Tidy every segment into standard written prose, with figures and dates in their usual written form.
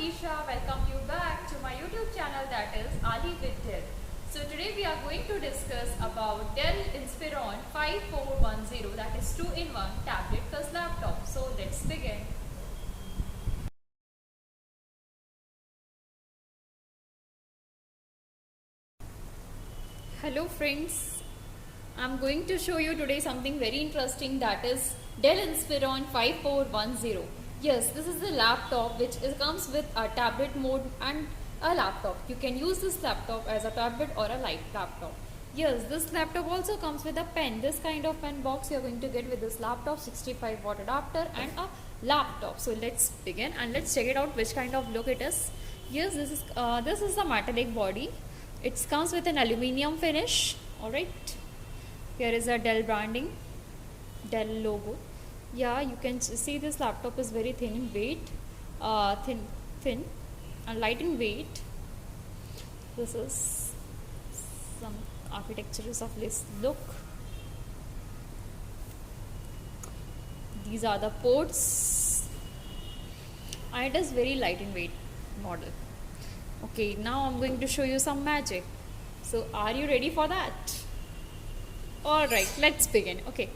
Isha, welcome you back to my YouTube channel, that is Ali with Dell. So today we are going to discuss about Dell Inspiron 5410, that is 2-in-1 tablet plus laptop. So let's begin. Hello friends, I'm going to show you today something very interesting, that is Dell Inspiron 5410. Yes, this is the laptop which comes with a tablet mode and a laptop. You can use this laptop as a tablet or a light laptop. Yes, this laptop also comes with a pen. This kind of pen box you are going to get with this laptop, 65 watt adapter and a laptop. So let's begin and let's check it out which kind of look it is. Yes, this is the metallic body. It comes with an aluminium finish. Alright, here is a Dell branding, Dell logo. Yeah, you can see this laptop is very thin in weight, thin and light in weight. This is some architectures of this look. These are the ports and it is very light in weight model. Okay, now I'm going to show you some magic. So are you ready for that? Alright, let's begin. Okay,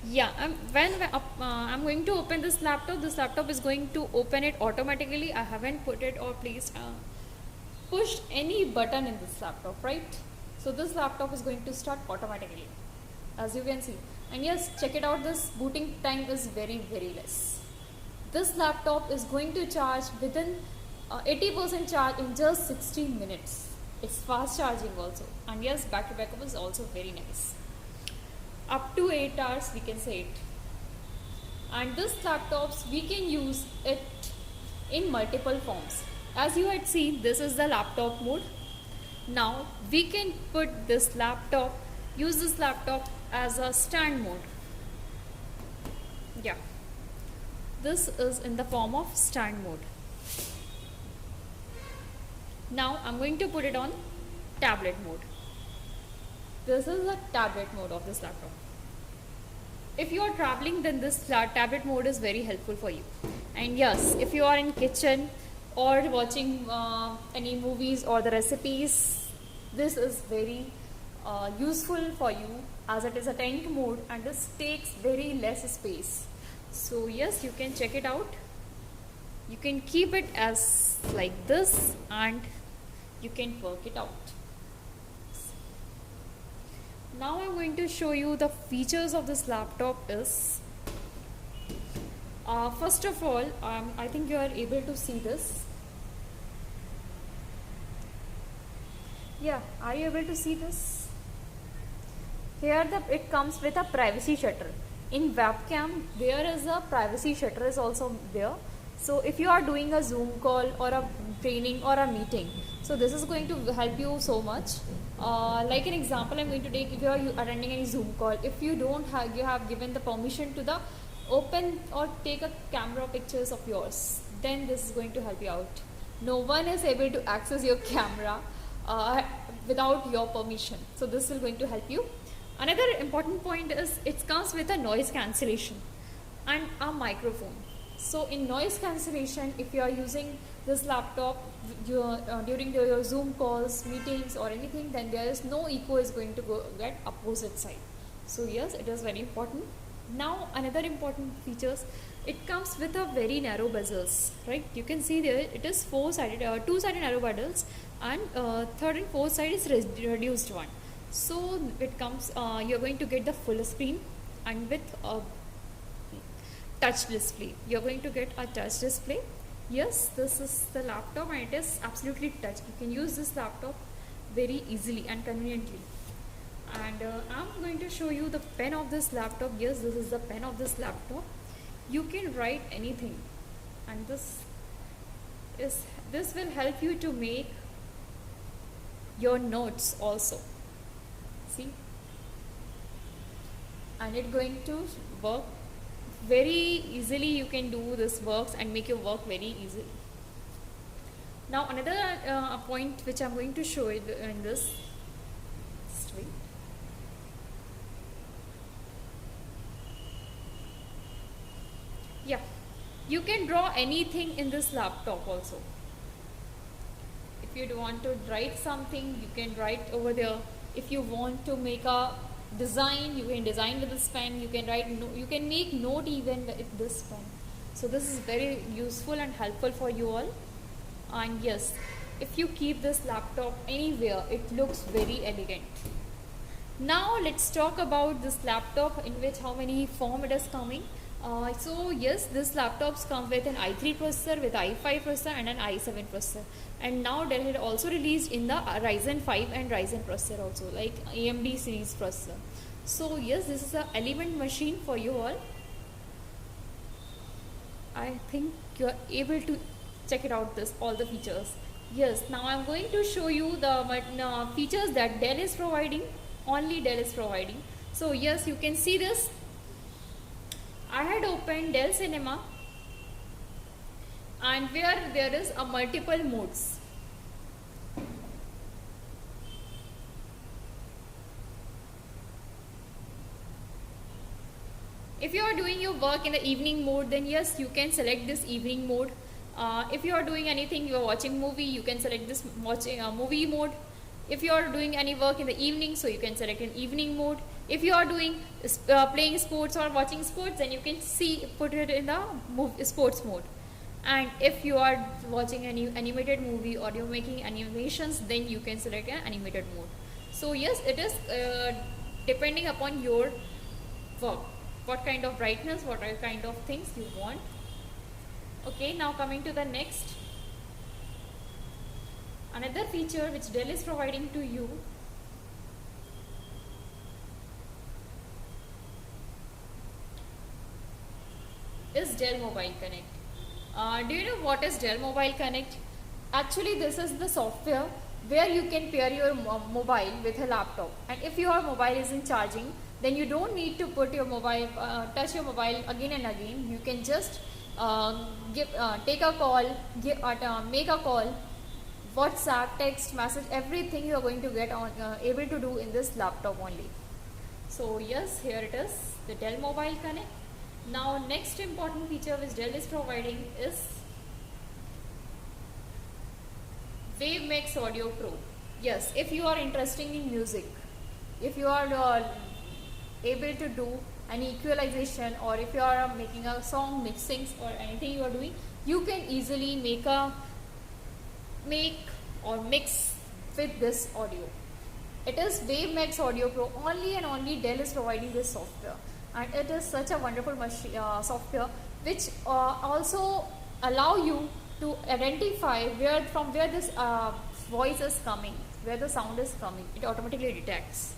yeah, I'm going to open this laptop is going to open it automatically. I haven't put it or pushed any button in this laptop, right? So this laptop is going to start automatically, as you can see. And yes, check it out, this booting time is very less. This laptop is going to charge within 80% charge in just 60 minutes. It's fast charging also, and yes, battery backup is also very nice. Up to 8 hours we can say it. And this laptops we can use it in multiple forms. As you had seen, this is the laptop mode. Now we can use this laptop as a stand mode. Yeah, this is in the form of stand mode. Now I'm going to put it on tablet mode. This is the tablet mode of this laptop. If you are traveling, then this tablet mode is very helpful for you. And yes, if you are in kitchen or watching any movies or the recipes, this is very useful for you, as it is a tent mode and this takes very less space. So yes, you can check it out. You can keep it as like this and you can work it out. Now I'm going to show you the features of this laptop is, first of all, I think you are able to see this. Yeah, are you able to see this? Here it comes with a privacy shutter. In webcam there is a privacy shutter is also there. So if you are doing a Zoom call or a training or a meeting, so this is going to help you so much. Like an example I'm going to take, if you are attending any Zoom call, if you have given the permission to the open or take a camera pictures of yours, then this is going to help you out. No one is able to access your camera without your permission. So this is going to help you. Another important point is it comes with a noise cancellation and a microphone. So in noise cancellation, if you are using this laptop during your Zoom calls, meetings or anything, then there is no echo is going to get opposite side. So yes, it is very important. Now another important features, it comes with a very narrow bezels, right? You can see there it is two-sided narrow bezels, and third and fourth side is reduced one. So it comes, you're going to get the full screen and with a touch display. You're going to get a touch display. Yes, this is the laptop and it is absolutely touch. You can use this laptop very easily and conveniently. And I'm going to show you the pen of this laptop. Yes, this is the pen of this laptop. You can write anything, and this will help you to make your notes also. See, and it's going to work very easily. You can do this works and make your work very easily. Now another point which I'm going to show you in this. Just wait. Yeah, you can draw anything in this laptop also. If you want to write something, you can write over there. If you want to make a design, you can design with this pen. You can write, you can make note even with this pen. So this is very useful and helpful for you all. And yes, if you keep this laptop anywhere, it looks very elegant. Now let's talk about this laptop, in which how many form it is coming. So yes, this laptops come with an i3 processor, with i5 processor and an i7 processor. And now Dell had also released in the Ryzen 5 and Ryzen processor also, like AMD series processor. So yes, this is an elegant machine for you all. I think you are able to check it out, this all the features. Yes, now I'm going to show you the features that Dell is providing. Only Dell is providing. So yes, you can see this. I had opened Dell Cinema, and where there is a multiple modes. If you are doing your work in the evening mode, then yes, you can select this evening mode. If you are doing anything, you are watching movie, you can select this watching movie mode. If you are doing any work in the evening, so you can select an evening mode. If you are doing playing sports or watching sports, then you can put it in the sports mode. And if you are watching any animated movie or you're making animations, then you can select an animated mode. So yes, it is depending upon your work, what kind of brightness, what kind of things you want. Okay, now coming to the next. Another feature which Dell is providing to you is Dell Mobile Connect. Do you know what is Dell Mobile Connect? Actually, this is the software where you can pair your mobile with a laptop. And if your mobile isn't charging, then you don't need to put your mobile, touch your mobile again and again. You can just take a call, make a call, WhatsApp, text, message, everything you are going to get on able to do in this laptop only. So yes, here it is, the Dell Mobile Connect. Now next important feature which Dell is providing is WaveMax Audio Pro. Yes, if you are interested in music, if you are able to do an equalization, or if you are making a song mixings or anything you are doing, you can easily make or mix with this audio. It is WaveMax Audio Pro. Only and only Dell is providing this software, and it is such a wonderful software which also allow you to identify from where this voice is coming, where the sound is coming. It automatically detects.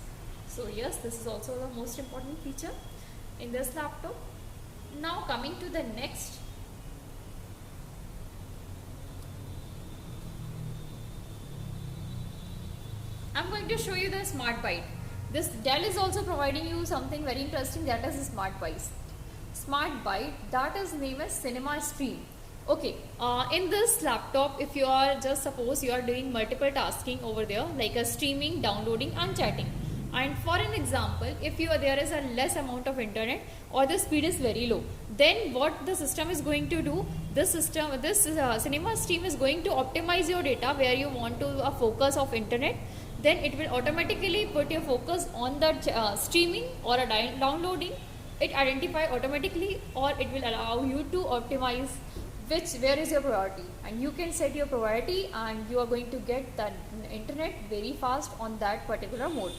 So yes, this is also the most important feature in this laptop. Now coming to the next. I'm going to show you the Smart Byte. This Dell is also providing you something very interesting, that is Smart Byte. Smart Byte, that is named as Cinema Stream. Okay, in this laptop, if you are just suppose you are doing multiple tasking over there, like a streaming, downloading and chatting. And for an example, if there is a less amount of internet or the speed is very low, then what the system is going to do, this Cinema Stream is going to optimize your data where you want to focus of internet. Then it will automatically put your focus on the streaming or downloading. It identify automatically, or it will allow you to optimize where is your priority, and you can set your priority and you are going to get the internet very fast on that particular mode.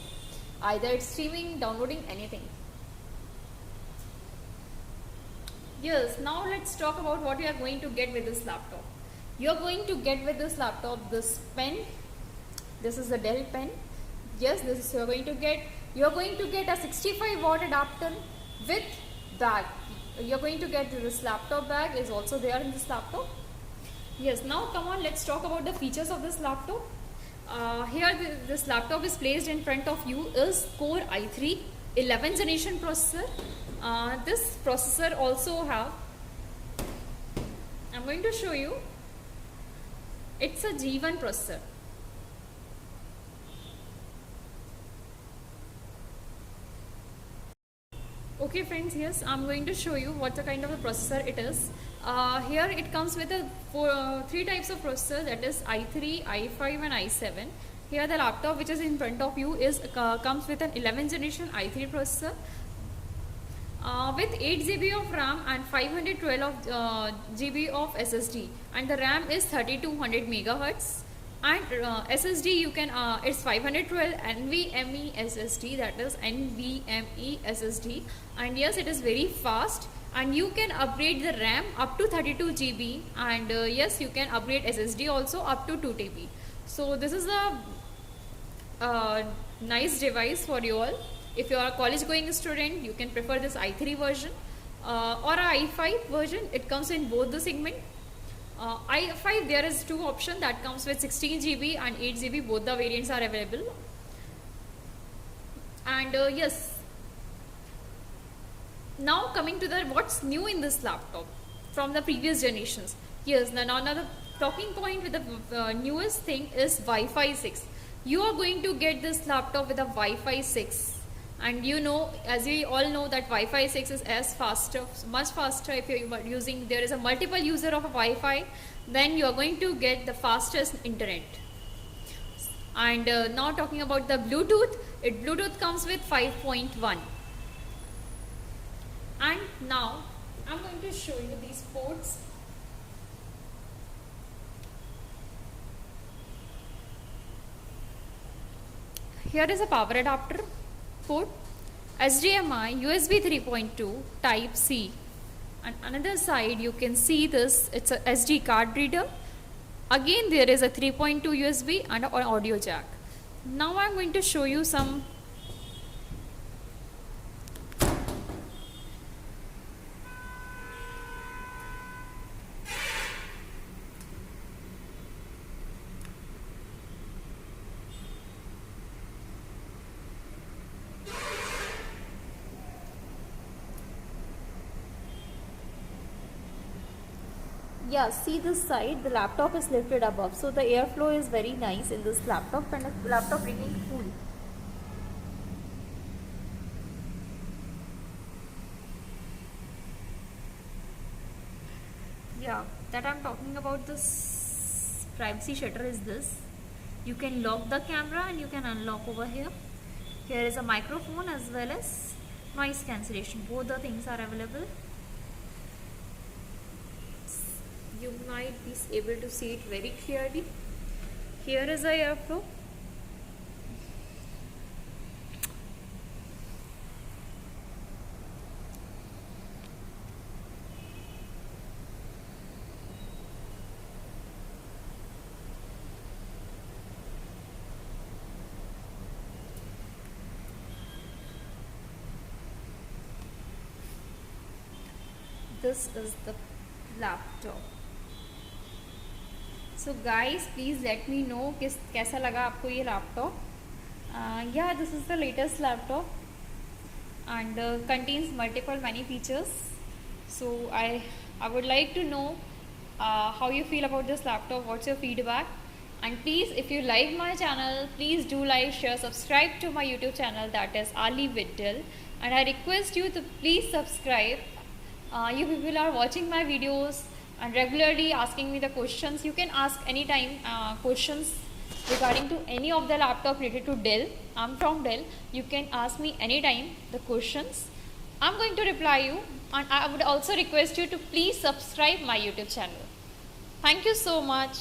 Either it's streaming, downloading, anything. Yes, now let's talk about what you are going to get with this laptop. You are going to get with this laptop this pen. This is the Dell pen. Yes, this is you are going to get. You are going to get a 65-watt adapter with bag. You are going to get this laptop bag is also there in this laptop. Yes, now come on, let's talk about the features of this laptop. Here this laptop is placed in front of you is Core i3 11th generation processor. This processor also have, I'm going to show you, it's a G1 processor. Okay friends, yes, I'm going to show you what the kind of a processor it is. Here it comes with three types of processor, that is i3, i5 and i7. Here the laptop which is in front of you comes with an 11th generation i3 processor with 8 GB of RAM and 512 GB of SSD, and the RAM is 3200 megahertz. And SSD you can it's 512 NVMe SSD, that is NVMe SSD, and yes, it is very fast, and you can upgrade the RAM up to 32 GB, and yes, you can upgrade SSD also up to 2 TB. So this is a nice device for you all. If you are a college going student, you can prefer this i3 version or a i5 version. It comes in both the segment. i5, there is two options that comes with 16 GB and 8 GB, both the variants are available. And yes, now coming to the what's new in this laptop from the previous generations. Yes, now another talking point with the newest thing is Wi-Fi 6. You are going to get this laptop with a Wi-Fi 6, and you know, as we all know, that Wi-Fi 6 is much faster. If you're using, there is a multiple user of a Wi-Fi, then you are going to get the fastest internet. And now talking about the Bluetooth, Bluetooth comes with 5.1. And now I'm going to show you these ports. Here is a power adapter port, HDMI, USB 3.2, Type C, and another side you can see this, it's a SD card reader. Again there is a 3.2 USB and an audio jack. Now I'm going to show you some yeah, see this side, the laptop is lifted above, so the airflow is very nice in this laptop, and the laptop remains cool. Yeah, that I'm talking about, this privacy shutter is this. You can lock the camera and you can unlock over here. Here is a microphone as well as noise cancellation. Both the things are available. You might be able to see it very clearly. Here is a airflow. This is the laptop. So guys, please let me know कैसा लगा आपको ये laptop. Yeah, this is the latest laptop and contains many features. So I would like to know how you feel about this laptop. What's your feedback? And please, if you like my channel, please do like, share, subscribe to my YouTube channel, that is Ali Vittal. And I request you to please subscribe. You people are watching my videos and regularly asking me the questions. You can ask anytime questions regarding to any of the laptop related to Dell. I'm from Dell. You can ask me anytime the questions. I'm going to reply you, and I would also request you to please subscribe my YouTube channel. Thank you so much.